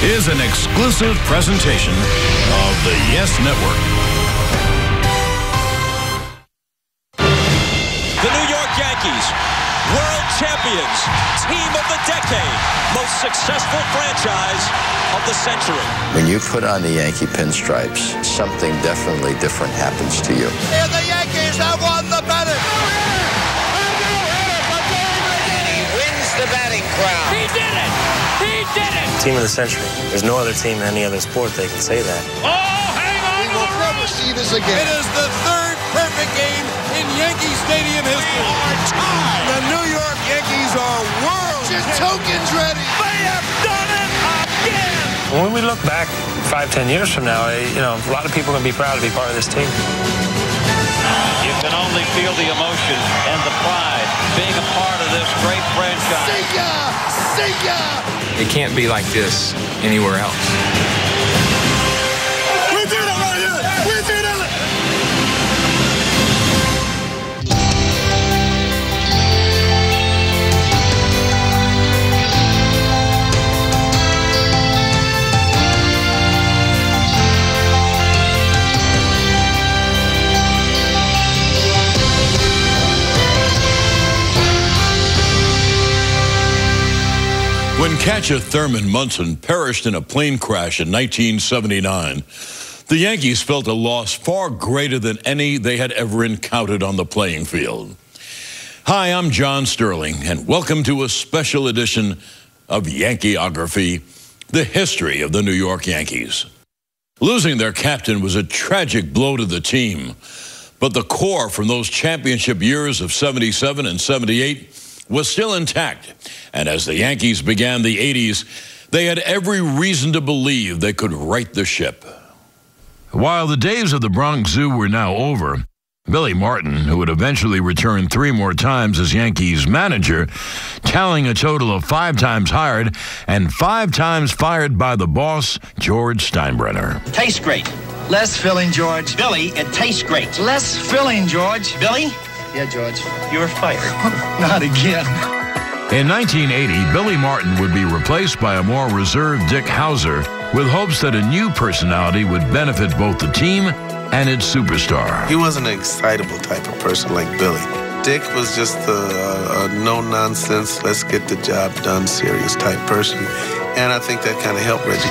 is an exclusive presentation of the Yes Network. The New York Yankees, world champions, team of the decade, most successful franchise of the century. When you put on the Yankee pinstripes, something definitely different happens to you. And the Yankees have won the pennant. He wins the batting crown. He did it! He did it! Team of the century. There's no other team in any other sport that can say that. Oh, hang on! We will never see this again. It is the third perfect game in Yankee Stadium history. The New York Yankees are world. Your tokens ready. They have done it again! When we look back 5-10 years from now, a lot of people are going to be proud to be part of this team. You can only feel the emotion and the pride being a part of this great franchise. See ya! See ya! It can't be like this anywhere else. We did it right here! We did it! When catcher Thurman Munson perished in a plane crash in 1979, the Yankees felt a loss far greater than any they had ever encountered on the playing field. Hi, I'm John Sterling, and welcome to a special edition of Yankeeography, the history of the New York Yankees. Losing their captain was a tragic blow to the team, but the core from those championship years of 77 and 78 was still intact, and as the Yankees began the 80s, they had every reason to believe they could right the ship. While the days of the Bronx Zoo were now over, Billy Martin, who would eventually return 3 more times as Yankees manager, tallying a total of 5 times hired and 5 times fired by the boss, George Steinbrenner. Tastes great. Less filling, George. Billy, it tastes great. Less filling, George. Billy, Yeah, George. you're fired. Not again. In 1980, Billy Martin would be replaced by a more reserved Dick Hauser, with hopes that a new personality would benefit both the team and its superstar. He wasn't an excitable type of person like Billy. Dick was just a no-nonsense, let's get the job done, serious type person. And I think that kind of helped Reggie.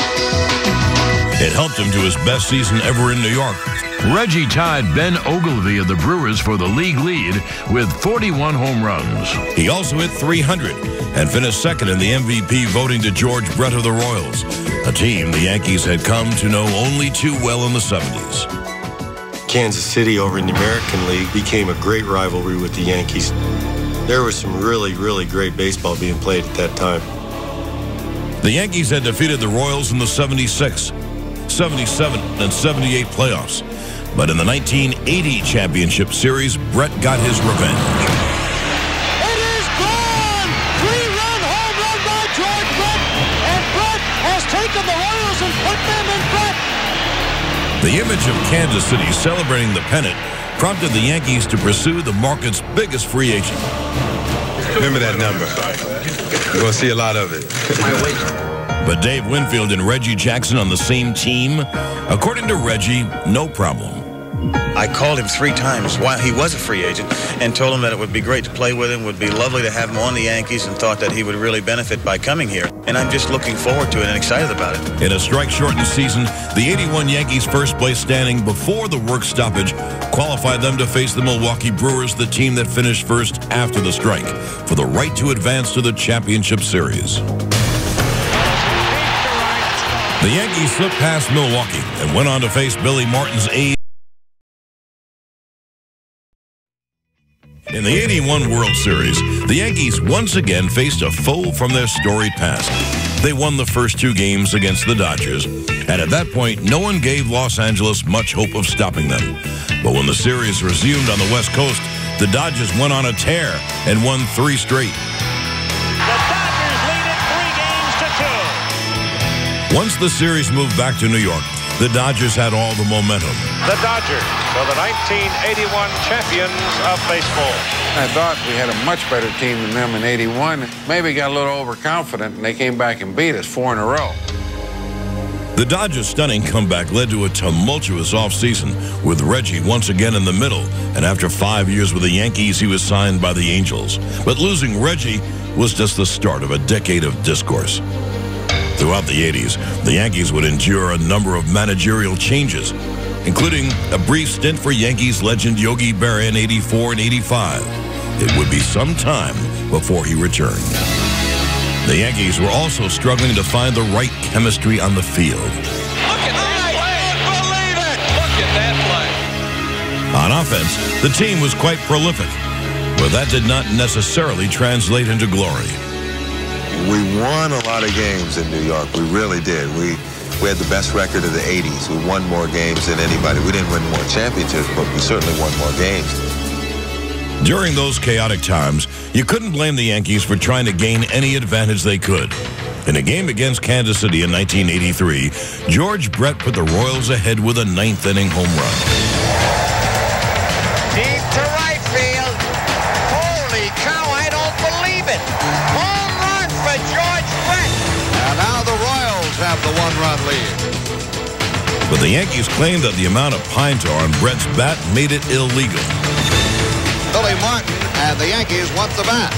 It helped him to his best season ever in New York. Reggie tied Ben Ogilvy of the Brewers for the league lead with 41 home runs. He also hit 300 and finished second in the MVP voting to George Brett of the Royals, a team the Yankees had come to know only too well in the 70s. Kansas City over in the American League became a great rivalry with the Yankees. There was some really, really great baseball being played at that time. The Yankees had defeated the Royals in the 76, 77, and 78 playoffs. But in the 1980 championship series, Brett got his revenge. It is gone! 3-run home run by George Brett, and Brett has taken the Royals and put them in front. The image of Kansas City celebrating the pennant prompted the Yankees to pursue the market's biggest free agent. Remember that number. You're going to see a lot of it. But Dave Winfield and Reggie Jackson on the same team? According to Reggie, no problem. I called him 3 times while he was a free agent and told him that it would be great to play with him, would be lovely to have him on the Yankees, and thought that he would really benefit by coming here. And I'm just looking forward to it and excited about it. In a strike-shortened season, the 81 Yankees' first-place standing before the work stoppage qualified them to face the Milwaukee Brewers, the team that finished first after the strike, for the right to advance to the championship series. The Yankees slipped past Milwaukee and went on to face Billy Martin's A's. In the 81 World Series, the Yankees once again faced a foe from their storied past. They won the first 2 games against the Dodgers, and at that point, no one gave Los Angeles much hope of stopping them. But when the series resumed on the West Coast, the Dodgers went on a tear and won 3 straight. The Dodgers lead it 3 games to 2. Once the series moved back to New York, the Dodgers had all the momentum. The Dodgers are the 1981 champions of baseball. I thought we had a much better team than them in '81. Maybe got a little overconfident, and they came back and beat us 4 in a row. The Dodgers' stunning comeback led to a tumultuous offseason with Reggie once again in the middle, and after 5 years with the Yankees, he was signed by the Angels. But losing Reggie was just the start of a decade of discourse. Throughout the 80s, the Yankees would endure a number of managerial changes, including a brief stint for Yankees legend Yogi Berra in '84 and '85. It would be some time before he returned. The Yankees were also struggling to find the right chemistry on the field. Look at that play! Believe it! Look at that play! On offense, the team was quite prolific, but that did not necessarily translate into glory. We won a lot of games in New York. We really did. We had the best record of the 80s. We won more games than anybody. We didn't win more championships, but we certainly won more games. During those chaotic times, you couldn't blame the Yankees for trying to gain any advantage they could. In a game against Kansas City in 1983, George Brett put the Royals ahead with a ninth-inning home run. Deep to right field. Holy cow, I don't believe it. Home run for George Brett. And now the Royals have the one-run lead. But the Yankees claimed that the amount of pine tar on Brett's bat made it illegal. Billy Martin and the Yankees want the bat.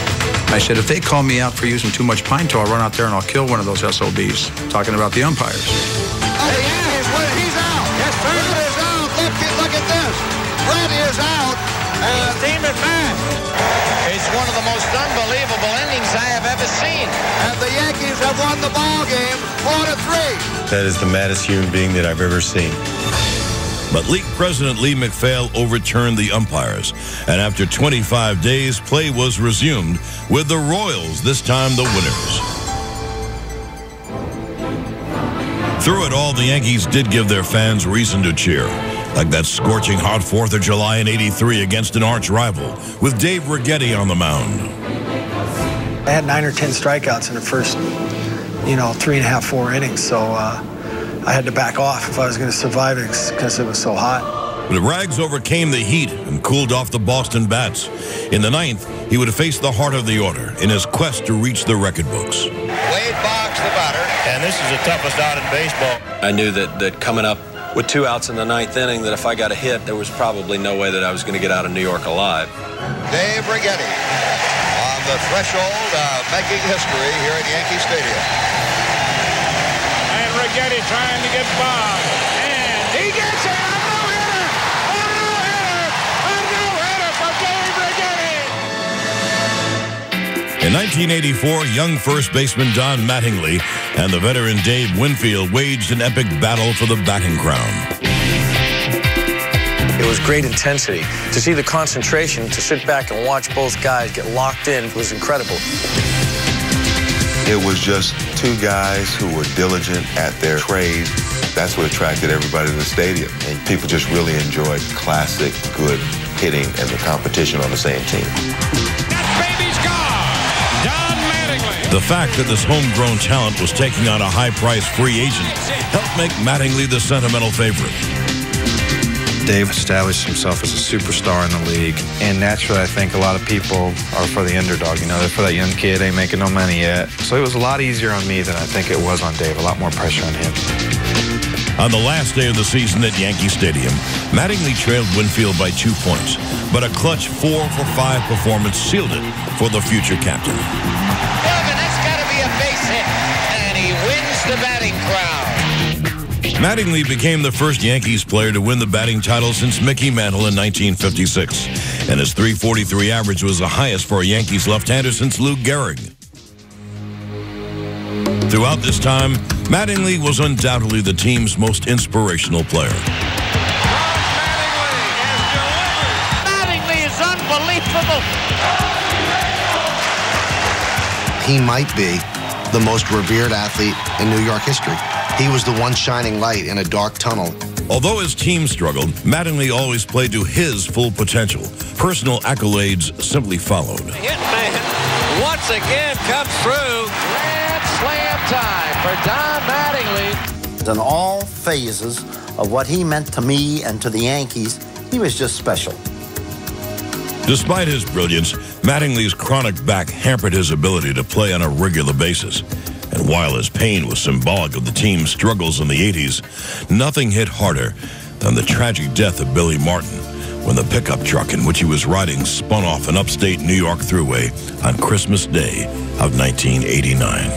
I said, if they call me out for using too much pine tar, I'll run out there and I'll kill one of those SOBs. Talking about the umpires. Oh, the Yankees win. He's out. Yes, Brett is out. Look at this. Brett is out. His team is back. It's one of the most unbelievable endings I have ever seen. And the Yankees have won the ball game 4-3. That is the maddest human being that I've ever seen. But League President Lee MacPhail overturned the umpires, and after 25 days, play was resumed, with the Royals this time the winners. Through it all, the Yankees did give their fans reason to cheer, like that scorching hot 4th of July in '83 against an arch rival, with Dave Righetti on the mound. I had 9 or 10 strikeouts in the first, 3.5, 4 innings, so I had to back off if I was going to survive it because it was so hot. But Rags overcame the heat and cooled off the Boston bats. In the 9th, he would face the heart of the order in his quest to reach the record books. Wade Boggs, the batter. And this is the toughest out in baseball. I knew that coming up with 2 outs in the 9th inning, that if I got a hit, there was probably no way that I was going to get out of New York alive. Dave Righetti on the threshold of making history here at Yankee Stadium. Righetti trying to get Bob, and he gets it. A no-hitter! A no-hitter for Dave Righetti! In 1984, young first baseman Don Mattingly and the veteran Dave Winfield waged an epic battle for the batting crown. It was great intensity. To see the concentration, to sit back and watch both guys get locked in was incredible. It was just 2 guys who were diligent at their trade. That's what attracted everybody to the stadium. And people just really enjoyed classic, good hitting and the competition on the same team. That baby's gone! Don Mattingly! The fact that this homegrown talent was taking on a high-priced free agent helped make Mattingly the sentimental favorite. Dave established himself as a superstar in the league, and naturally I think a lot of people are for the underdog. They're for that young kid, ain't making no money yet. So it was a lot easier on me than I think it was on Dave, a lot more pressure on him. On the last day of the season at Yankee Stadium, Mattingly trailed Winfield by 2 points, but a clutch 4-for-5 performance sealed it for the future captain. That's got to be a base hit, and he wins the batting crown. Mattingly became the first Yankees player to win the batting title since Mickey Mantle in 1956, and his .343 average was the highest for a Yankees left-hander since Lou Gehrig. Throughout this time, Mattingly was undoubtedly the team's most inspirational player. Mattingly is unbelievable. He might be the most revered athlete in New York history. He was the one shining light in a dark tunnel. Although his team struggled, Mattingly always played to his full potential. Personal accolades simply followed. Hitman once again comes through. Grand slam time for Don Mattingly. In all phases of what he meant to me and to the Yankees, he was just special. Despite his brilliance, Mattingly's chronic back hampered his ability to play on a regular basis. And while his pain was symbolic of the team's struggles in the 80s, nothing hit harder than the tragic death of Billy Martin when the pickup truck in which he was riding spun off an upstate New York thruway on Christmas Day of 1989.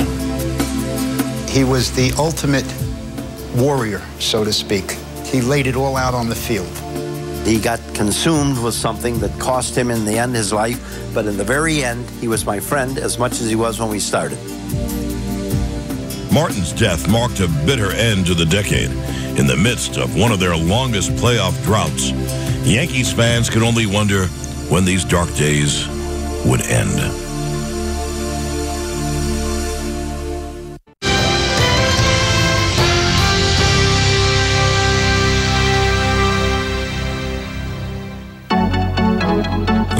He was the ultimate warrior, so to speak. He laid it all out on the field. He got consumed with something that cost him in the end his life, but in the very end, he was my friend as much as he was when we started. Martin's death marked a bitter end to the decade. In the midst of one of their longest playoff droughts, Yankees fans could only wonder when these dark days would end.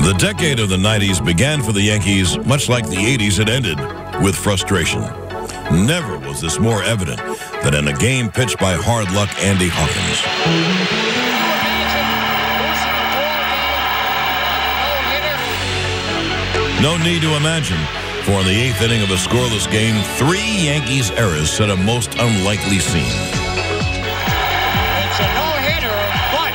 The decade of the 90s began for the Yankees much like the 80s had ended, with frustration. Never was this more evident than in a game pitched by hard luck Andy Hawkins. No need to imagine, for in the 8th inning of a scoreless game, 3 Yankees errors set a most unlikely scene. It's a no-hitter, but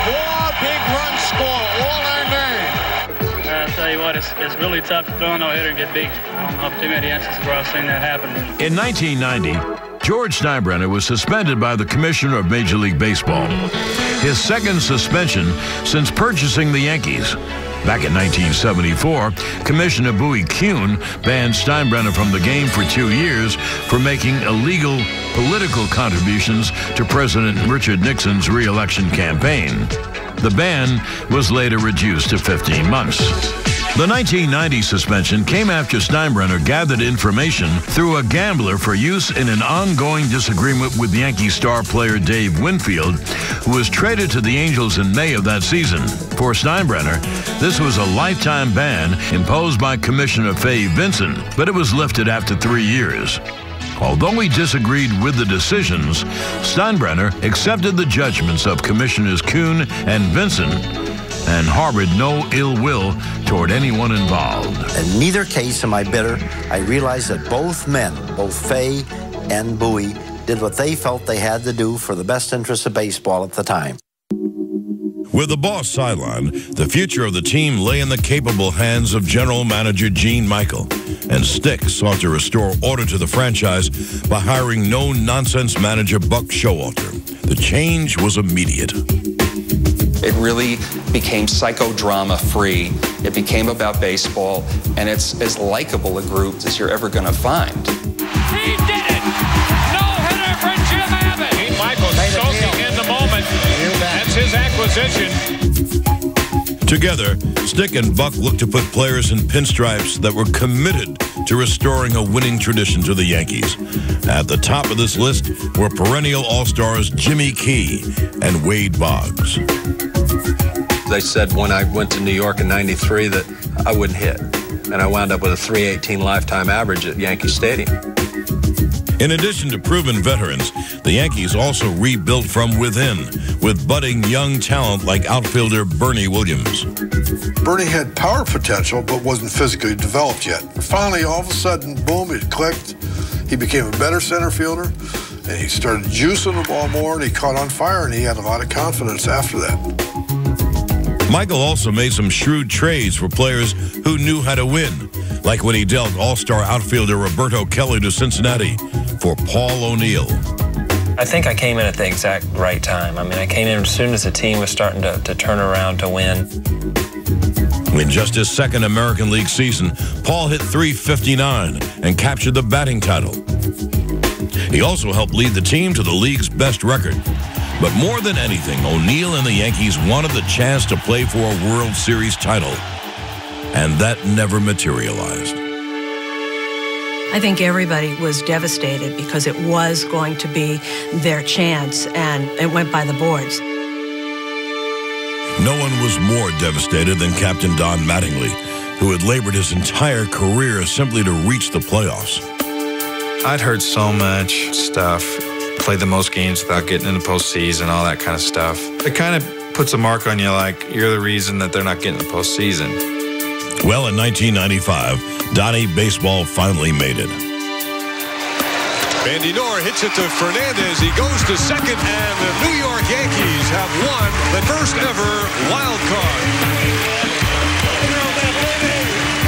4 big runs score, all earned earned. I'll tell you what, it's really tough to throw a no-hitter and get beat. I don't know of too many instances where I've seen that happen. In 1990, George Steinbrenner was suspended by the Commissioner of Major League Baseball. His second suspension since purchasing the Yankees. Back in 1974, Commissioner Bowie Kuhn banned Steinbrenner from the game for 2 years for making illegal political contributions to President Richard Nixon's re-election campaign. The ban was later reduced to 15 months. The 1990 suspension came after Steinbrenner gathered information through a gambler for use in an ongoing disagreement with Yankee star player Dave Winfield, who was traded to the Angels in May of that season. For Steinbrenner, this was a lifetime ban imposed by Commissioner Fay Vinson, but it was lifted after 3 years. Although he disagreed with the decisions, Steinbrenner accepted the judgments of Commissioners Kuhn and Vinson and harbored no ill will toward anyone involved. In neither case am I bitter. I realize that both men, both Fay and Bowie, did what they felt they had to do for the best interests of baseball at the time. With the boss sidelined, the future of the team lay in the capable hands of general manager Gene Michael, and Stick sought to restore order to the franchise by hiring no-nonsense manager Buck Showalter. The change was immediate. It really became psychodrama-free. It became about baseball, and it's as likable a group as you're ever going to find. He did it! No-hitter for Jim Abbott! Gene Michael soaking in the moment. That's his acquisition. Together, Stick and Buck looked to put players in pinstripes that were committed to restoring a winning tradition to the Yankees. At the top of this list were perennial all-stars Jimmy Key and Wade Boggs. They said when I went to New York in '93 that I wouldn't hit, and I wound up with a .318 lifetime average at Yankee Stadium. In addition to proven veterans, the Yankees also rebuilt from within with budding young talent like outfielder Bernie Williams. Bernie had power potential but wasn't physically developed yet. Finally, all of a sudden, boom, it clicked. He became a better center fielder, and he started juicing the ball more, and he caught on fire, and he had a lot of confidence after that. Michael also made some shrewd trades for players who knew how to win, like when he dealt all-star outfielder Roberto Kelly to Cincinnati for Paul O'Neill. I think I came in at the exact right time. I mean, I came in as soon as the team was starting to turn around to win. In just his second American League season, Paul hit .359 and captured the batting title. He also helped lead the team to the league's best record. But more than anything, O'Neill and the Yankees wanted the chance to play for a World Series title. And that never materialized. I think everybody was devastated because it was going to be their chance, and it went by the boards. No one was more devastated than Captain Don Mattingly, who had labored his entire career simply to reach the playoffs. I'd heard so much stuff, played the most games without getting in the postseason, all that kind of stuff. It kind of puts a mark on you like you're the reason that they're not getting the postseason. Well, in 1995, Donnie Baseball finally made it. Bandinor hits it to Fernandez. He goes to second, and the New York Yankees have won the first ever wild card.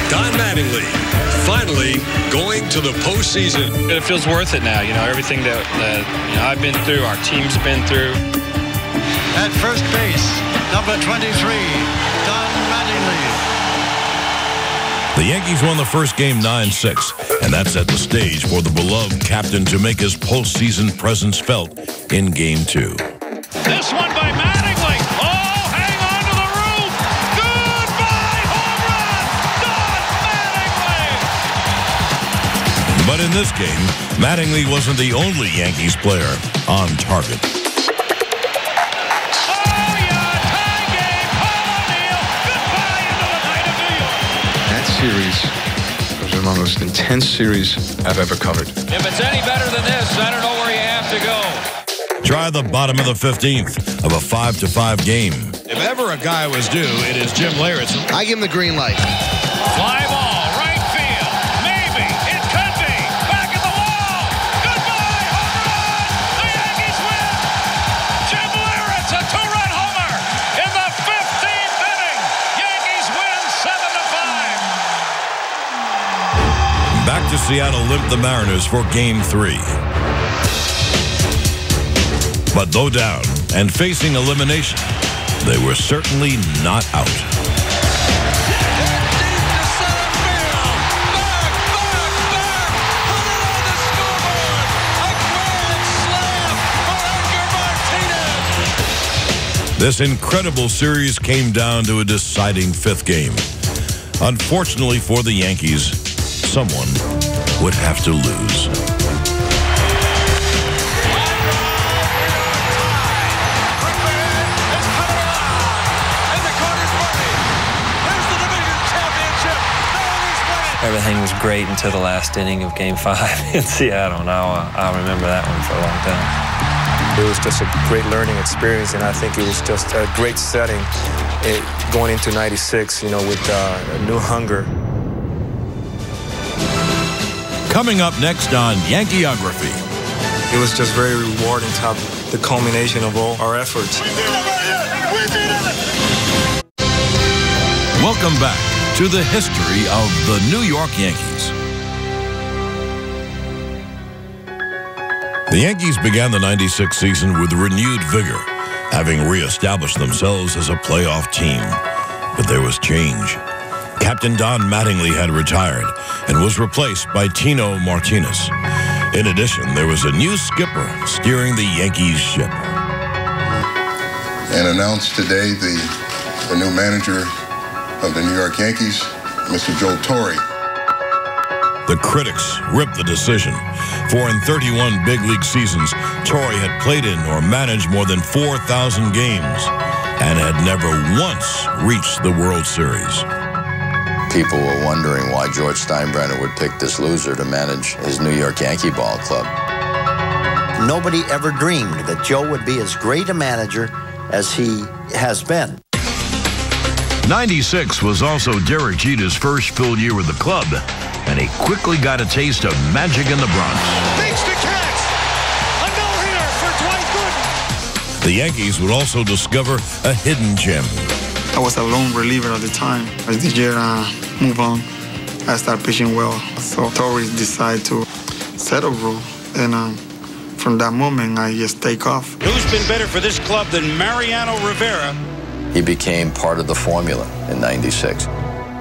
Don Mattingly finally going to the postseason. It feels worth it now. You know, everything that I've been through, our team's been through. At first base, number 23, Don Mattingly. The Yankees won the first game 9-6, and that set the stage for the beloved captain to make his postseason presence felt in Game 2. This one by Mattingly. Oh, hang on to the roof. Goodbye, home run. Don Mattingly. But in this game, Mattingly wasn't the only Yankees player on target. Series was one of the most intense series I've ever covered. If it's any better than this, I don't know where you have to go. Try the bottom of the 15th of a 5-5 game. If ever a guy was due, it is Jim Leyritz. I give him the green light. Fly ball, right field. Maybe. It could be. Back at the wall. Goodbye, home run. The Yankees win. Jim Leyritz, a two-run homer in the 15th inning. Yankees win 7-5. Back to Seattle limped the Mariners for Game 3. But though down and facing elimination, they were certainly not out. This incredible series came down to a deciding fifth game. Unfortunately for the Yankees, someone would have to lose. Everything was great until the last inning of Game 5 in Seattle, and I'll remember that one for a long time. It was just a great learning experience, and I think it was just a great setting going into '96, you know, with a new hunger. Coming up next on Yankeeography. It was just very rewarding to have the culmination of all our efforts. Welcome back to the history of the New York Yankees. The Yankees began the '96 season with renewed vigor, having reestablished themselves as a playoff team. But there was change. Captain Don Mattingly had retired and was replaced by Tino Martinez. In addition, there was a new skipper steering the Yankees ship. And announced today the new manager of the New York Yankees, Mr. Joe Torre. The critics ripped the decision, for in 31 big league seasons, Torre had played in or managed more than 4,000 games and had never once reached the World Series. People were wondering why George Steinbrenner would pick this loser to manage his New York Yankee ball club. Nobody ever dreamed that Joe would be as great a manager as he has been. '96 was also Derek Jeter's first full year with the club, and he quickly got a taste of magic in the Bronx. Makes the catch. A no-hitter for Dwight Gooden. The Yankees would also discover a hidden gem. I was a lone reliever at the time. As the year moved on, I started pitching well. So Torre decided to set a rule, and from that moment, I just take off. Who's been better for this club than Mariano Rivera? He became part of the formula in '96.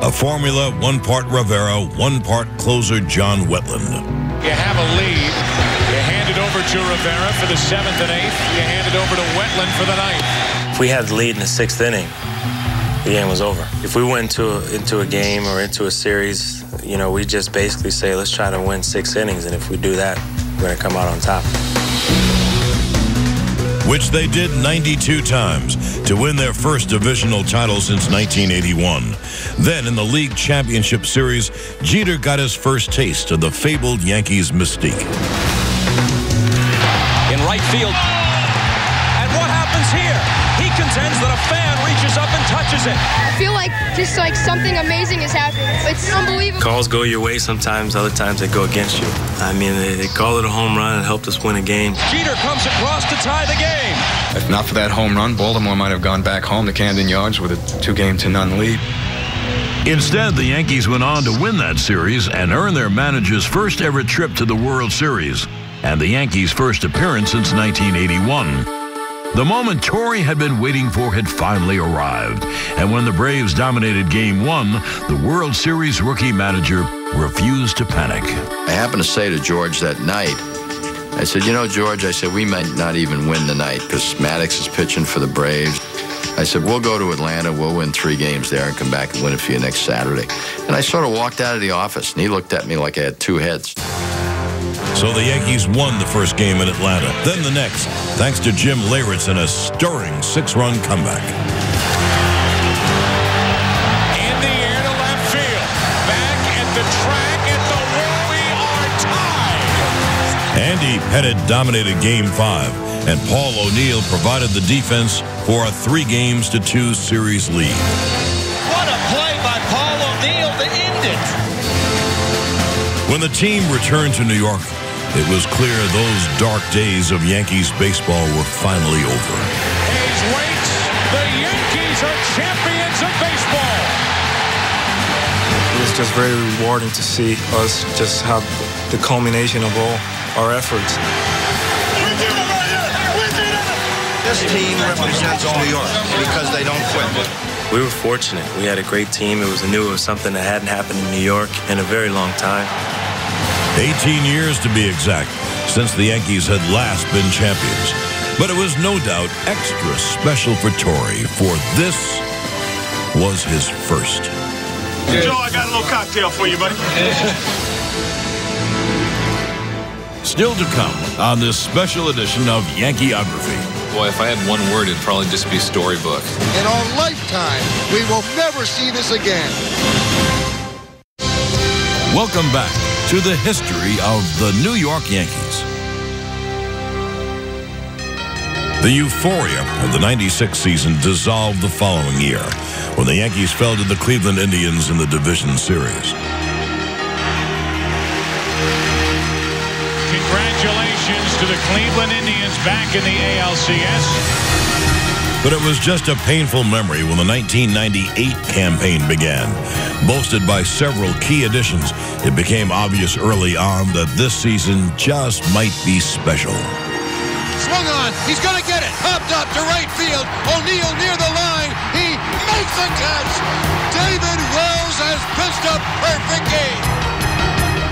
A formula, one part Rivera, one part closer John Wetland. You have a lead. You hand it over to Rivera for the 7th and 8th. You hand it over to Wetland for the 9th. If we had the lead in the 6th inning, the game was over. If we went into a game or into a series, you know, we just basically say, let's try to win 6 innings, and if we do that, we're going to come out on top. Which they did 92 times to win their first divisional title since 1981. Then in the League Championship Series, Jeter got his first taste of the fabled Yankees mystique. In right field. And what happens happens here? He contends that a fan reaches up and touches it. I feel like just like something amazing is happening. It's unbelievable. Calls go your way sometimes, other times they go against you. I mean, they call it a home run and helped us win a game. Jeter comes across to tie the game. If not for that home run, Baltimore might have gone back home to Camden Yards with a 2-0 lead. Instead, the Yankees went on to win that series and earn their manager's first ever trip to the World Series and the Yankees' first appearance since 1981. The moment Torre had been waiting for had finally arrived, and when the Braves dominated Game 1, the World Series rookie manager refused to panic. I happened to say to George that night, I said, you know, George, I said, we might not even win tonight because Maddox is pitching for the Braves. I said, we'll go to Atlanta, we'll win 3 games there and come back and win it for you next Saturday. And I sort of walked out of the office, and he looked at me like I had 2 heads. So the Yankees won the first game in Atlanta, then the next, thanks to Jim Leyritz in a stirring 6-run comeback. In the air to left field. Back at the track at the wall. We are tied. Andy Pettit dominated Game 5, and Paul O'Neill provided the defense for a 3-2 series lead. What a play by Paul O'Neill to end it. When the team returned to New York, it was clear those dark days of Yankees baseball were finally over. Hayes waits. The Yankees are champions of baseball. It was just very rewarding to see us just have the culmination of all our efforts. This team represents New York because they don't quit. We were fortunate. We had a great team. It was something that hadn't happened in New York in a very long time. 18 years to be exact since the Yankees had last been champions. But it was no doubt extra special for Torre, for this was his first. Joe, I got a little cocktail for you, buddy. Still to come on this special edition of Yankeeography. Boy, if I had one word, it'd probably just be storybook. In our lifetime, we will never see this again. Welcome back to the history of the New York Yankees. The euphoria of the '96 season dissolved the following year when the Yankees fell to the Cleveland Indians in the division series. Congratulations to the Cleveland Indians back in the ALCS. But it was just a painful memory when the 1998 campaign began. Boasted by several key additions, it became obvious early on that this season just might be special. Swung on. He's going to get it. Popped up to right field. O'Neill near the line. He makes the catch. David Wells has pitched a perfect game.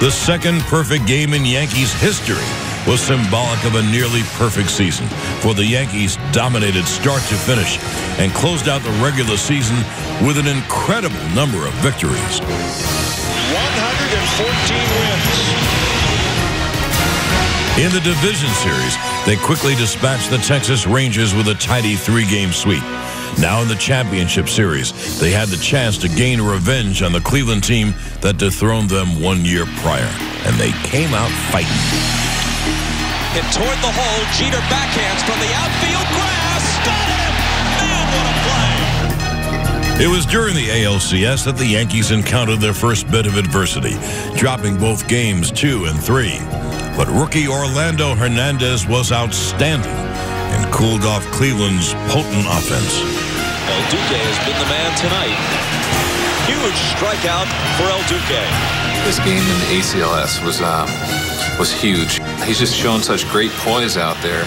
The second perfect game in Yankees history was symbolic of a nearly perfect season, for the Yankees dominated start to finish and closed out the regular season with an incredible number of victories. 114 wins. In the division series, they quickly dispatched the Texas Rangers with a tidy 3-game sweep. Now in the championship series, they had the chance to gain revenge on the Cleveland team that dethroned them 1 year prior, and they came out fighting. Hit toward the hole. Jeter backhands from the outfield grass. Got him! Man, what a play! It was during the ALCS that the Yankees encountered their first bit of adversity, dropping both games 2 and 3. But rookie Orlando Hernandez was outstanding and cooled off Cleveland's potent offense. El Duque has been the man tonight. Huge strikeout for El Duque. This game in the ACLS was huge. He's just shown such great poise out there.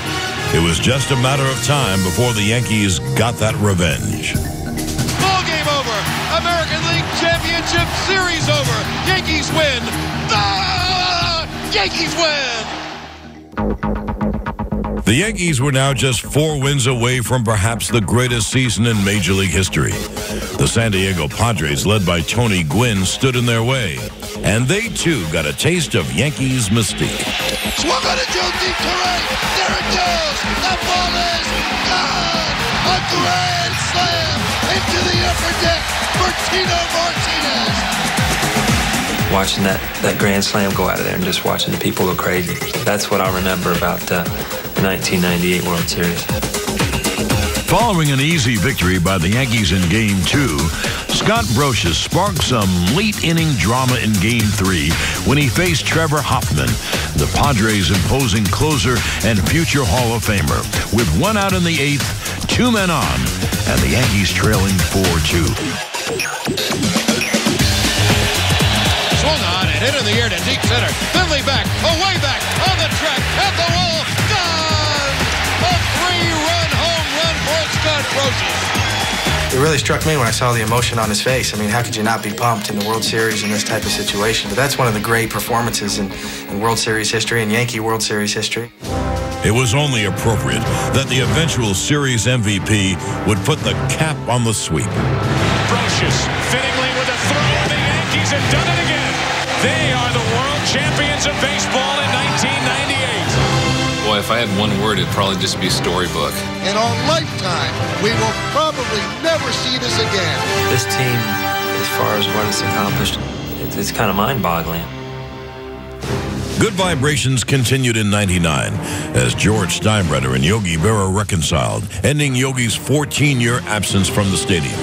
It was just a matter of time before the Yankees got that revenge. Ball game over. American League Championship Series over. Yankees win. Yankees win. The Yankees were now just 4 wins away from perhaps the greatest season in Major League history. The San Diego Padres, led by Tony Gwynn, stood in their way. And they, too, got a taste of Yankees mystique. Swung on a Joe deep to right. There it goes. The ball is gone. A grand slam into the upper deck for Tino Martinez. Watching that grand slam go out of there and just watching the people go crazy. That's what I remember about the 1998 World Series. Following an easy victory by the Yankees in Game 2, Scott Brocious sparked some late-inning drama in Game 3 when he faced Trevor Hoffman, the Padres' imposing closer and future Hall of Famer. With 1 out in the 8th, 2 men on, and the Yankees trailing 4-2. Swung on and hit in the air to deep center. Finley back, away back, on the track, at the wall, gone! A 3-run home run for Scott Brocious. It really struck me when I saw the emotion on his face. I mean, how could you not be pumped in the World Series in this type of situation? But that's one of the great performances in World Series history and Yankee World Series history. It was only appropriate that the eventual series MVP would put the cap on the sweep. Brocious, fittingly with a throw, and the Yankees have done it again. They are the world champions of baseball in 1998. Boy, if I had one word, it'd probably just be storybook. In our lifetime, we will probably never see this again. This team, as far as what it's accomplished, it's kind of mind-boggling. Good vibrations continued in '99 as George Steinbrenner and Yogi Berra reconciled, ending Yogi's 14-year absence from the stadium.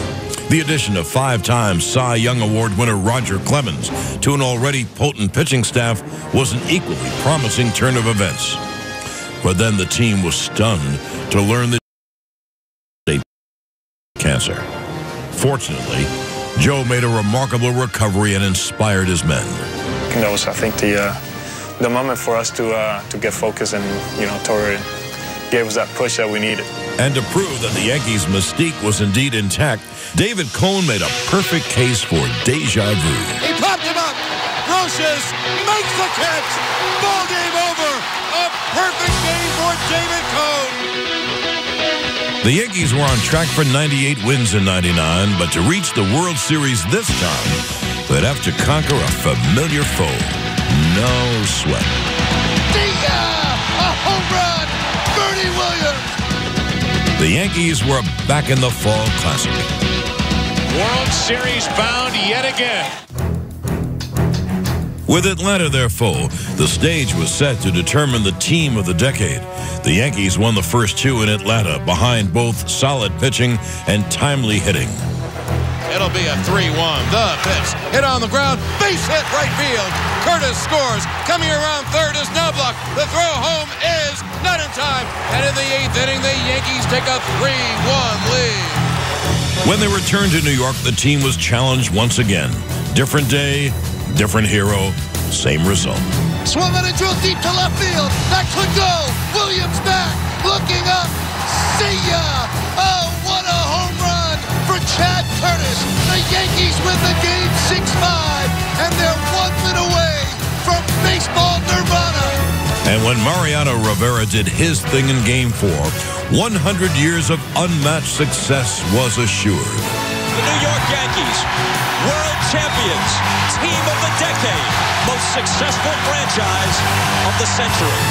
The addition of 5-time Cy Young Award winner Roger Clemens to an already potent pitching staff was an equally promising turn of events. But then the team was stunned to learn that they had cancer. Fortunately, Joe made a remarkable recovery and inspired his men. That was, I think, the moment for us to get focused, and Torre gave us that push that we needed. And to prove that the Yankees' mystique was indeed intact, David Cone made a perfect case for déjà vu. He popped him up. Brocious makes the catch. Ball game over. A perfect game for David Cone. The Yankees were on track for 98 wins in '99, but to reach the World Series this time, they'd have to conquer a familiar foe. No sweat. A home run! Bernie Williams! The Yankees were back in the Fall Classic. World Series bound yet again. With Atlanta their foe, the stage was set to determine the team of the decade. The Yankees won the first 2 in Atlanta behind both solid pitching and timely hitting. It'll be a 3-1. The pitch. Hit on the ground. Base hit right field. Curtis scores. Coming around third is Knobloch. The throw home is not in time. And in the 8th inning, the Yankees take a 3-1 lead. When they returned to New York, the team was challenged once again. Different day, different hero, same result. Swung on and drilled deep to left field. That could go. Williams back. Looking up. See ya. Oh, what a home run for Chad Curtis. The Yankees win the game 6-5, and they're 1 win away from baseball nirvana. And when Mariano Rivera did his thing in Game 4, 100 years of unmatched success was assured. The New York Yankees, world champions, team of the decade, most successful franchise of the century.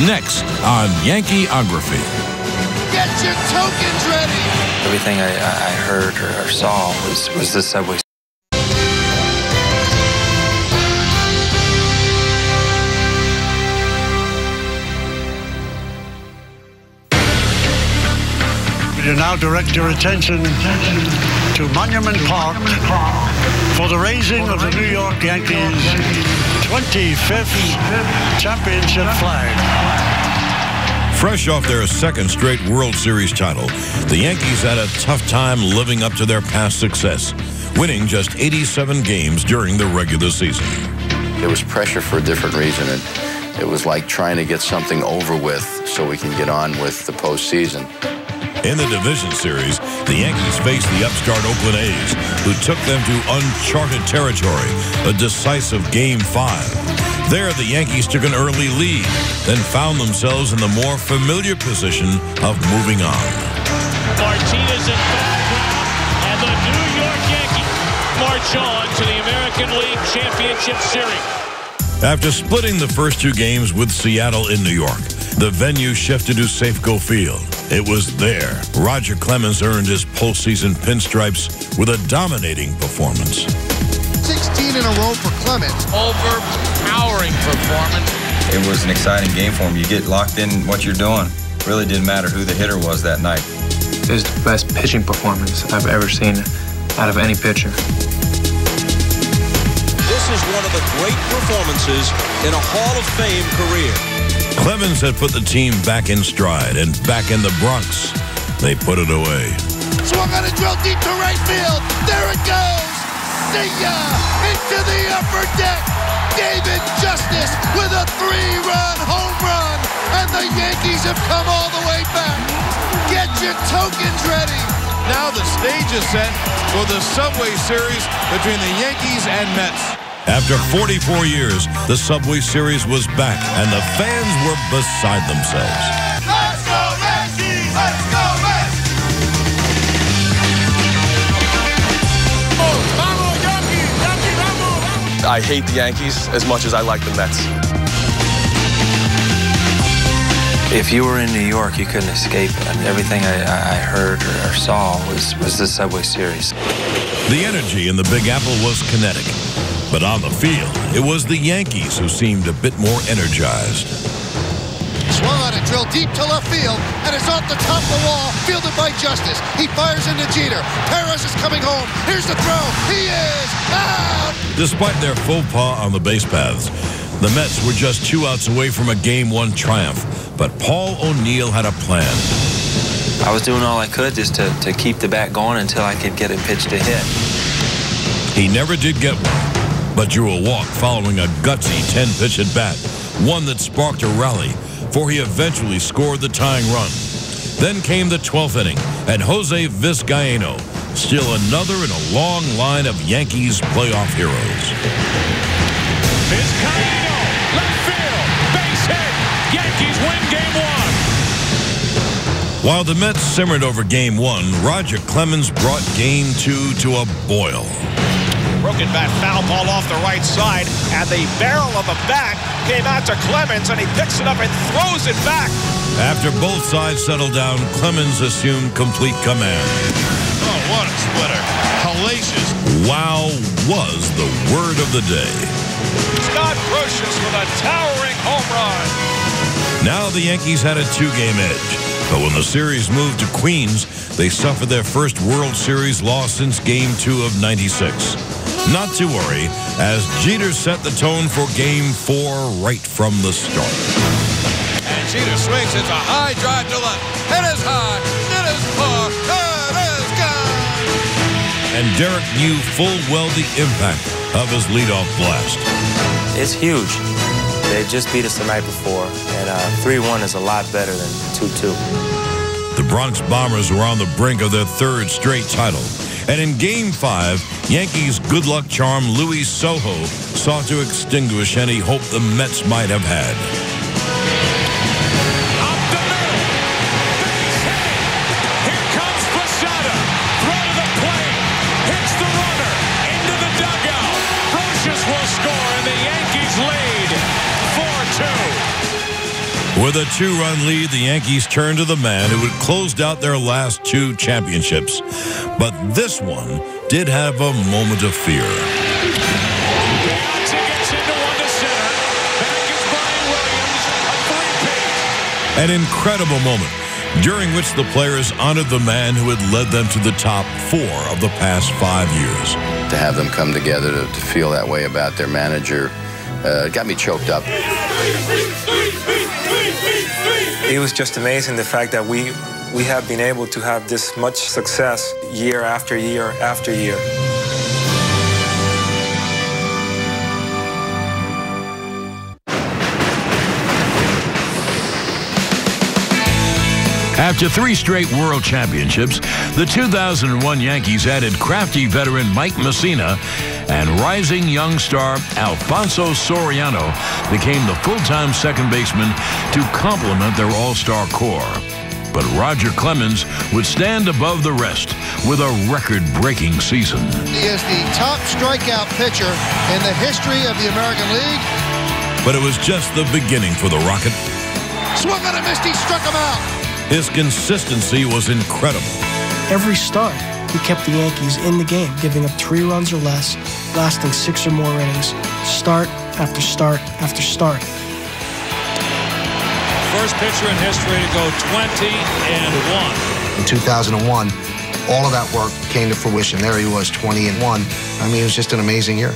Next on Yankeeography. Get your tokens ready. Everything I heard or saw was the subway. You now direct your attention to Monument Park for the raising of the New York Yankees 25th championship flag. Fresh off their second straight World Series title, the Yankees had a tough time living up to their past success, winning just 87 games during the regular season. There was pressure for a different reason. It was like trying to get something over with so we can get on with the postseason. In the division series, the Yankees faced the upstart Oakland A's, who took them to uncharted territory, a decisive Game 5. There, the Yankees took an early lead, then found themselves in the more familiar position of moving on. Martinez in background, and the New York Yankees march on to the American League Championship Series. After splitting the first 2 games with Seattle in New York, the venue shifted to Safeco Field. It was there Roger Clemens earned his postseason pinstripes with a dominating performance. 16 in a row for Clemens. Overpowering performance. It was an exciting game for him. You get locked in what you're doing. Really didn't matter who the hitter was that night. It was the best pitching performance I've ever seen out of any pitcher. This is one of the great performances in a Hall of Fame career. Clemens had put the team back in stride, and back in the Bronx, they put it away. Swung on a drill deep to right field. There it goes. See ya! Into the upper deck. David Justice with a 3-run home run. And the Yankees have come all the way back. Get your tokens ready. Now the stage is set for the Subway Series between the Yankees and Mets. After 44 years, the Subway Series was back, and the fans were beside themselves. Let's go Yankees! Let's go Mets! Vamos Yankees! Yankees, vamos! I hate the Yankees as much as I like the Mets. If you were in New York, you couldn't escape it. I mean, everything I heard or saw was the Subway Series. The energy in the Big Apple was kinetic. But on the field, it was the Yankees who seemed a bit more energized. Swung on a drill deep to left field, and it's off the top of the wall, fielded by Justice. He fires into Jeter. Perez is coming home. Here's the throw. He is out! Despite their faux pas on the base paths, the Mets were just 2 outs away from a Game 1 triumph. But Paul O'Neill had a plan. I was doing all I could just to keep the bat going until I could get a pitch to hit. He never did get one, but drew a walk following a gutsy 10-pitch at bat, one that sparked a rally, for he eventually scored the tying run. Then came the 12th inning, and Jose Vizcaíno, still another in a long line of Yankees playoff heroes. Vizcaíno, left field, base hit. Yankees win Game 1. While the Mets simmered over Game 1, Roger Clemens brought Game 2 to a boil. Broken bat foul ball off the right side, and the barrel of the bat came out to Clemens, and he picks it up and throws it back. After both sides settled down, Clemens assumed complete command. Oh, what a splitter. Hellacious. Wow was the word of the day. Scott Brocious with a towering home run. Now the Yankees had a 2-game edge, but when the series moved to Queens, they suffered their first World Series loss since Game 2 of '96. Not to worry, as Jeter set the tone for Game 4 right from the start. And Jeter swings. It's a high drive to left. It is high. It is far. It is gone. And Derek knew full well the impact of his leadoff blast. It's huge. They just beat us the night before, and 3-1 is a lot better than 2-2. The Bronx Bombers were on the brink of their 3rd straight title. And in Game 5, Yankees good luck charm Luis Sojo sought to extinguish any hope the Mets might have had. Up the middle. Base hit. Here comes Posada. Throw to the plate. Hits the runner. Into the dugout. Brocious will score, and the Yankees lead 4-2. With a 2-run lead, the Yankees turned to the man who had closed out their last 2 championships. But this one did have a moment of fear. Gets into one to center. Back is Brian Williams, a 3-peat. An incredible moment during which the players honored the man who had led them to the top 4 of the past 5 years. To have them come together to feel that way about their manager got me choked up. It was just amazing, the fact that we have been able to have this much success year after year after year. After 3 straight world championships, the 2001 Yankees added crafty veteran Mike Mussina, and rising young star Alfonso Soriano became the full-time second baseman to complement their all-star core. But Roger Clemens would stand above the rest with a record-breaking season. He is the top strikeout pitcher in the history of the American League. But it was just the beginning for the Rocket. Swung on a miss, he struck him out. His consistency was incredible. Every start, he kept the Yankees in the game, giving up 3 runs or less, lasting 6 or more innings, start after start after start. first pitcher in history to go 20-1. In 2001, all of that work came to fruition. There he was, 20-1. I mean, it was just an amazing year.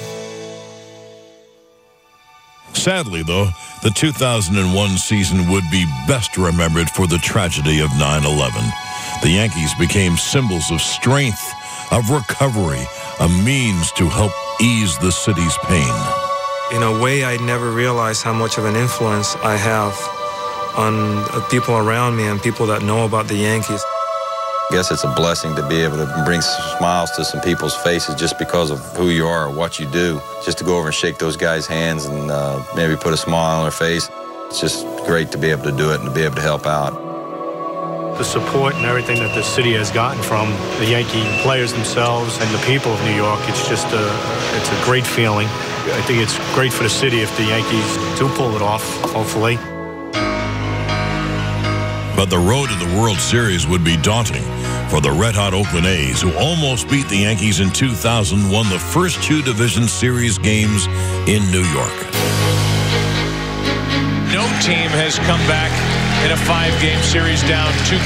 Sadly, though, the 2001 season would be best remembered for the tragedy of 9/11. The Yankees became symbols of strength, of recovery, a means to help ease the city's pain. In a way, I never realized how much of an influence I have on people around me and people that know about the Yankees. I guess it's a blessing to be able to bring smiles to some people's faces just because of who you are or what you do. Just to go over and shake those guys' hands and maybe put a smile on their face. It's just great to be able to do it and to be able to help out. The support and everything that the city has gotten from the Yankee players themselves and the people of New York, it's just it's a great feeling. I think it's great for the city if the Yankees do pull it off, hopefully. But the road to the World Series would be daunting for the red-hot Oakland A's, who almost beat the Yankees in 2000, won the first 2 division series games in New York. No team has come back in a 5-game series down 2-0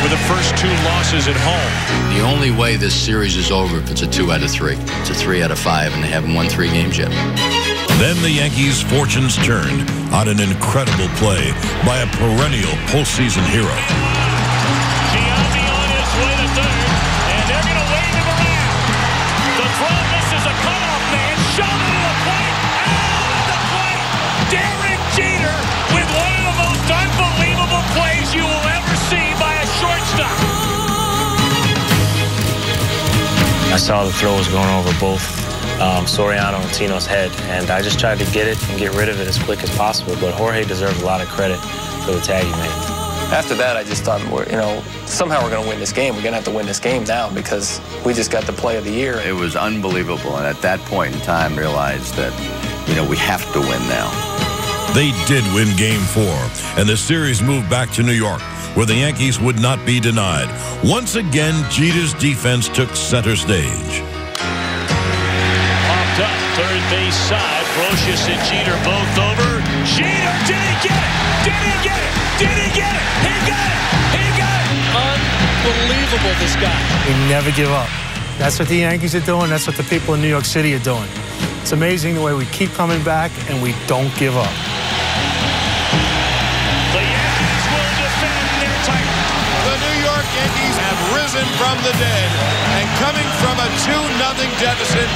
with the first 2 losses at home. The only way this series is over if it's a 2 out of 3. It's a 3 out of 5, and they haven't won 3 games yet. Then the Yankees' fortunes turned on an incredible play by a perennial postseason hero. Giambi on his way to third, and they're going to wave him around. The throw misses a cutoff man, shot into the plate, out of the plate. Derek Jeter with one of the most unbelievable plays you will ever see by a shortstop. I saw the throw was going over both Soriano and Tino's head, and I just tried to get it and get rid of it as quick as possible, but Jorge deserves a lot of credit for the tag he made. After that, I just thought, somehow we're going to win this game. We're going to have to win this game now because we just got the play of the year. It was unbelievable, and at that point in time, realized that, we have to win now. They did win Game 4, and the series moved back to New York, where the Yankees would not be denied. Once again, Jeter's defense took center stage. Popped up, third base side. Brocious and Jeter both over. Jeter, did he get it? Did he get it? Did he get it? He got it! He got it! Unbelievable, this guy. We never give up. That's what the Yankees are doing. That's what the people in New York City are doing. It's amazing the way we keep coming back and we don't give up. The Yankees will defend their title. The New York Yankees have risen from the dead, and coming from a 2-0 deficit,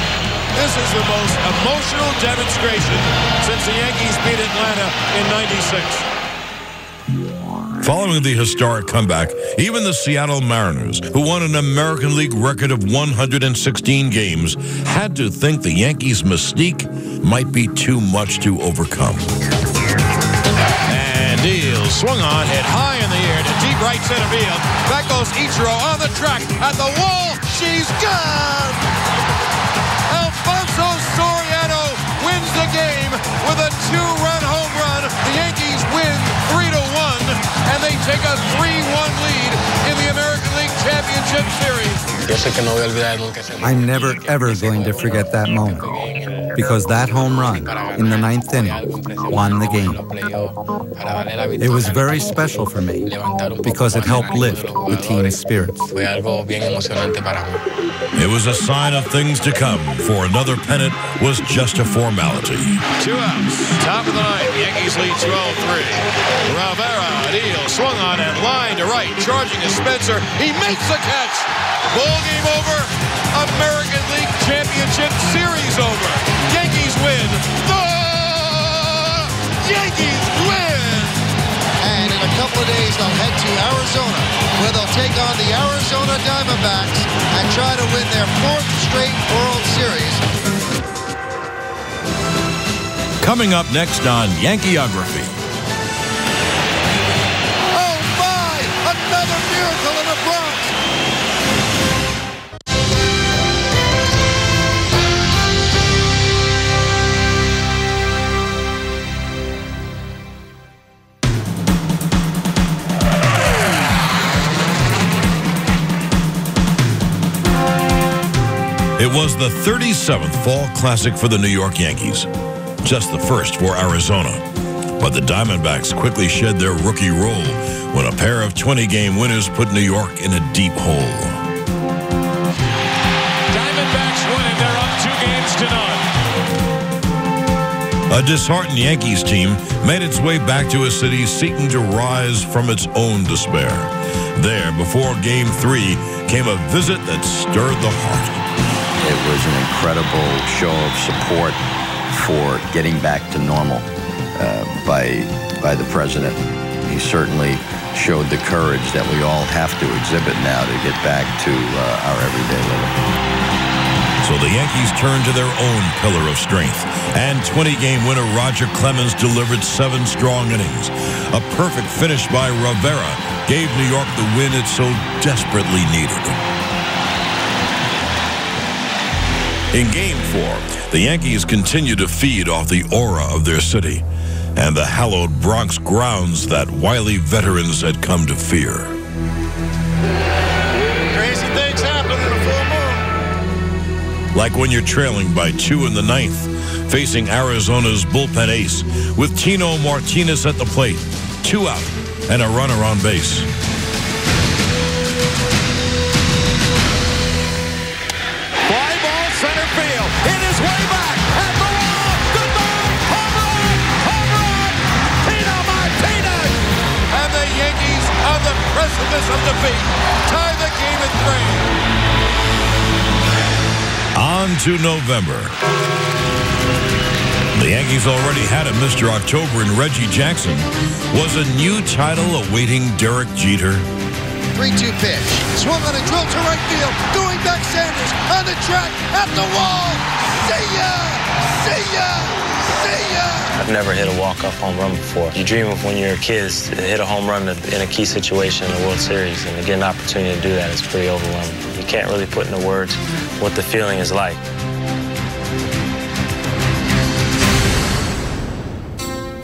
this is the most emotional demonstration since the Yankees beat Atlanta in '96. Following the historic comeback, even the Seattle Mariners, who won an American League record of 116 games, had to think the Yankees' mystique might be too much to overcome. And Deal swung on, hit high in the air to deep right center field. Back goes Ichiro on the track at the wall. She's gone! Alfonso Soriano wins the game with a 2-run home run. The Yankees win 3-1, and they take a 3-1 lead in the American League Championship Series. I'm never, ever going to forget that moment, because that home run in the 9th inning won the game. It was very special for me because it helped lift the team's spirits. It was a sign of things to come, for another pennant was just a formality. 2 outs, top of the 9th, Yankees lead 12-3. Rivera, Deal swung on and line to right, charging to Spencer. He makes the catch. Ball game over. American League Championship Series over. Yankees win. The Yankees win. And in a couple of days, they'll head to Arizona, where they'll take on the Arizona Diamondbacks and try to win their 4th straight World Series. Coming up next on Yankeeography. Oh my! Another miracle in the Bronx! It was the 37th Fall Classic for the New York Yankees, just the first for Arizona. But the Diamondbacks quickly shed their rookie role when a pair of 20-game winners put New York in a deep hole. Diamondbacks winning. They're up 2 games to none. A disheartened Yankees team made its way back to a city seeking to rise from its own despair. There, before Game 3, came a visit that stirred the heart. It was an incredible show of support for getting back to normal by the president. He certainly showed the courage that we all have to exhibit now to get back to our everyday living. So the Yankees turned to their own pillar of strength, and 20-game winner Roger Clemens delivered 7 strong innings. A perfect finish by Rivera gave New York the win it so desperately needed. In Game 4, the Yankees continued to feed off the aura of their city and the hallowed Bronx grounds that wily veterans had come to fear. Crazy things happen in a full moon. Like when you're trailing by 2 in the 9th, facing Arizona's bullpen ace with Tino Martinez at the plate, 2 out, and a runner on base. Fly ball center field. It is way back at the wall. Goodbye. Home run. Home run. Tino Martinez. And the Yankees on the precipice of defeat tie the game at 3. On to November. The Yankees already had a Mr. October in Reggie Jackson. Was a new title awaiting Derek Jeter? 3-2 pitch. Swung on a drill to right field. Going back Sanders on the track at the wall. See ya! See ya! See ya! I've never hit a walk-off home run before. You dream of when you're a kid to hit a home run in a key situation in the World Series, and to get an opportunity to do that is pretty overwhelming. You can't really put into words what the feeling is like.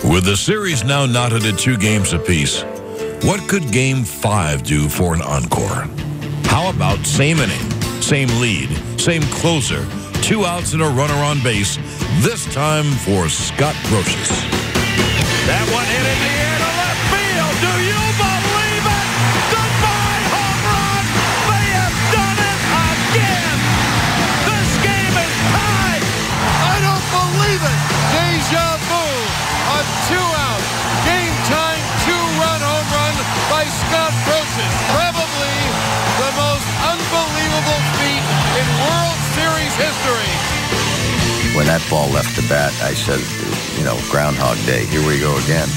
With the series now knotted at 2 games apiece, what could Game 5 do for an encore? How about same inning, same lead, same closer, 2 outs and a runner on base, this time for Scott Brosius. That one hit in the air to left field. Do you believe it? Goodbye, home run. They have done it again. This game is tied. I don't believe it. Deja vu. A 2-out, game-time 2-run home run by Scott Brosius. Probably the most unbelievable feat in World Series history. When that ball left the bat, I said, you know, Groundhog Day, here we go again.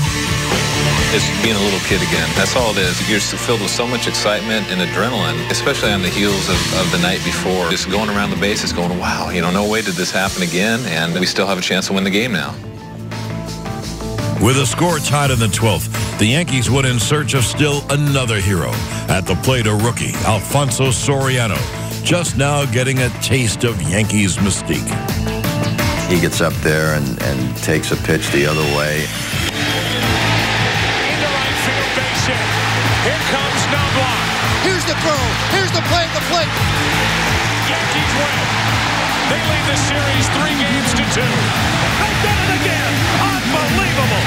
It's being a little kid again. That's all it is. You're filled with so much excitement and adrenaline, especially on the heels of the night before. Just going around the bases going, wow, you know, no way did this happen again, and we still have a chance to win the game now. With a score tied in the 12th, the Yankees went in search of still another hero. At the plate, a rookie, Alfonso Soriano, just now getting a taste of Yankees mystique. He gets up there and takes a pitch the other way. Into right field, base hit. Here comes Knobloch. Here's the throw. Here's the play at the plate. Yankees win. They lead the series 3 games to 2. They did it again. Unbelievable.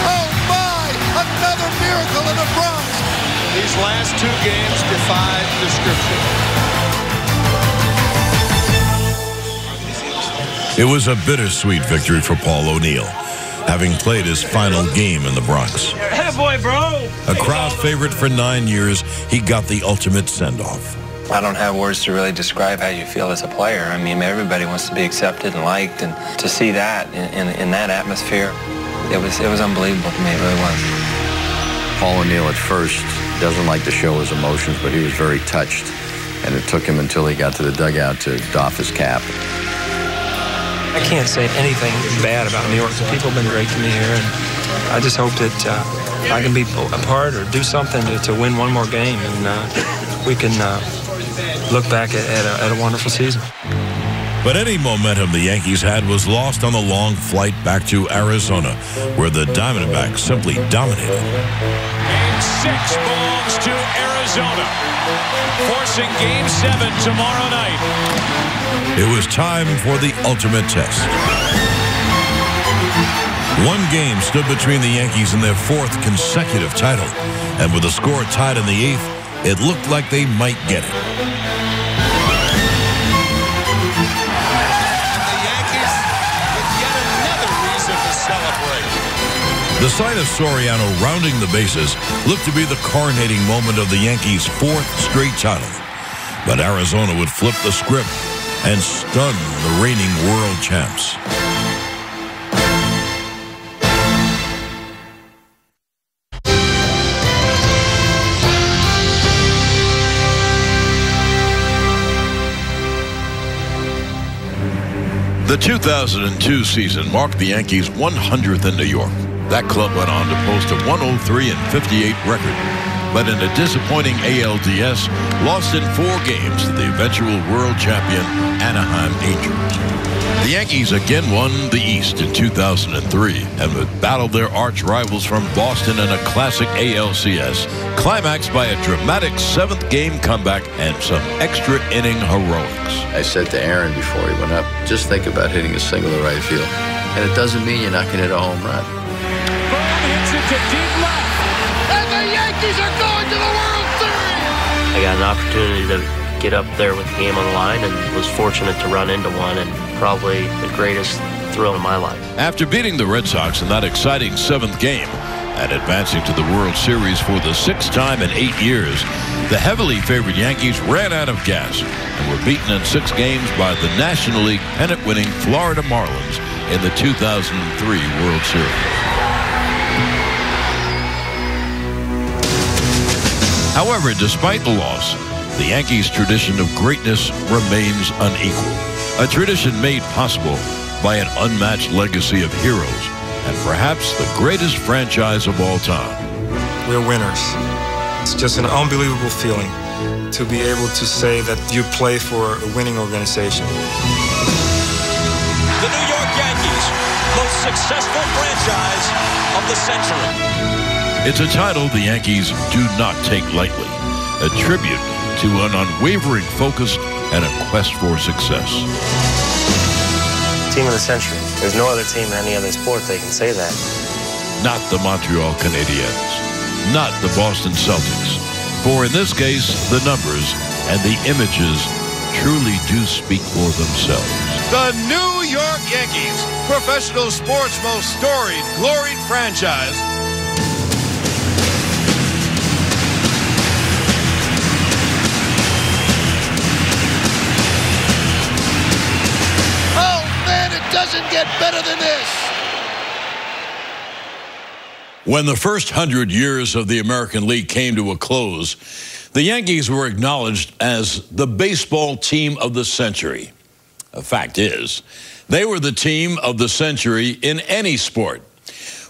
Oh my! Another miracle in the Bronx. These last 2 games defied description. It was a bittersweet victory for Paul O'Neill, having played his final game in the Bronx. Hey, boy, bro. A crowd favorite for 9 years, he got the ultimate send-off. I don't have words to really describe how you feel as a player. I mean, everybody wants to be accepted and liked, and to see that in that atmosphere, it was unbelievable to me. It really was. Paul O'Neill at first doesn't like to show his emotions, but he was very touched, and it took him until he got to the dugout to doff his cap. I can't say anything bad about New York. The people have been great to me here, and I just hope that I can be a part or do something to win one more game, and we can look back at a wonderful season. But any momentum the Yankees had was lost on the long flight back to Arizona, where the Diamondbacks simply dominated. Game 6 belongs to Arizona, forcing Game 7 tomorrow night. It was time for the ultimate test. One game stood between the Yankees and their fourth consecutive title, and with the score tied in the eighth, it looked like they might get it. The Yankees with yet another reason to celebrate. The sight of Soriano rounding the bases looked to be the coronating moment of the Yankees' fourth straight title. But Arizona would flip the script and stun the reigning world champs. The 2002 season marked the Yankees' 100th in New York. That club went on to post a 103-58 record, but in a disappointing ALDS, lost in 4 games to the eventual world champion Anaheim Angels. The Yankees again won the East in 2003 and would battle their arch rivals from Boston in a classic ALCS, climaxed by a dramatic 7th game comeback and some extra inning heroics. I said to Aaron before he went up, just think about hitting a single to right field. And it doesn't mean you're not going to hit a home run. Brown hits it to deep left. And the Yankees are going to the World Series! I got an opportunity to get up there with the game on the line and was fortunate to run into one, and probably the greatest thrill in my life. After beating the Red Sox in that exciting 7th game and advancing to the World Series for the 6th time in 8 years, the heavily favored Yankees ran out of gas and were beaten in 6 games by the National League pennant-winning Florida Marlins in the 2003 World Series. However, despite the loss, the Yankees' tradition of greatness remains unequaled. A tradition made possible by an unmatched legacy of heroes and perhaps the greatest franchise of all time. We're winners. It's just an unbelievable feeling to be able to say that you play for a winning organization. The New York Yankees, most successful franchise of the century. It's a title the Yankees do not take lightly, a tribute to an unwavering focus and a quest for success. Team of the century. There's no other team in any other sport that can say that. Not the Montreal Canadiens, not the Boston Celtics, for in this case, the numbers and the images truly do speak for themselves. The New York Yankees, professional sports' most storied, gloried franchise. Doesn't get better than this. When the first 100 years of the American League came to a close, the Yankees were acknowledged as the baseball team of the century. The fact is, they were the team of the century in any sport.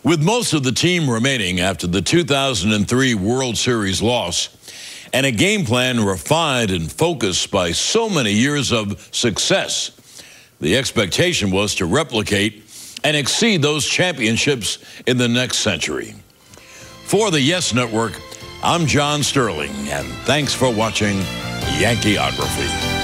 With most of the team remaining after the 2003 World Series loss, and a game plan refined and focused by so many years of success, the expectation was to replicate and exceed those championships in the next century. For the Yes Network, I'm John Sterling, and thanks for watching Yankeeography.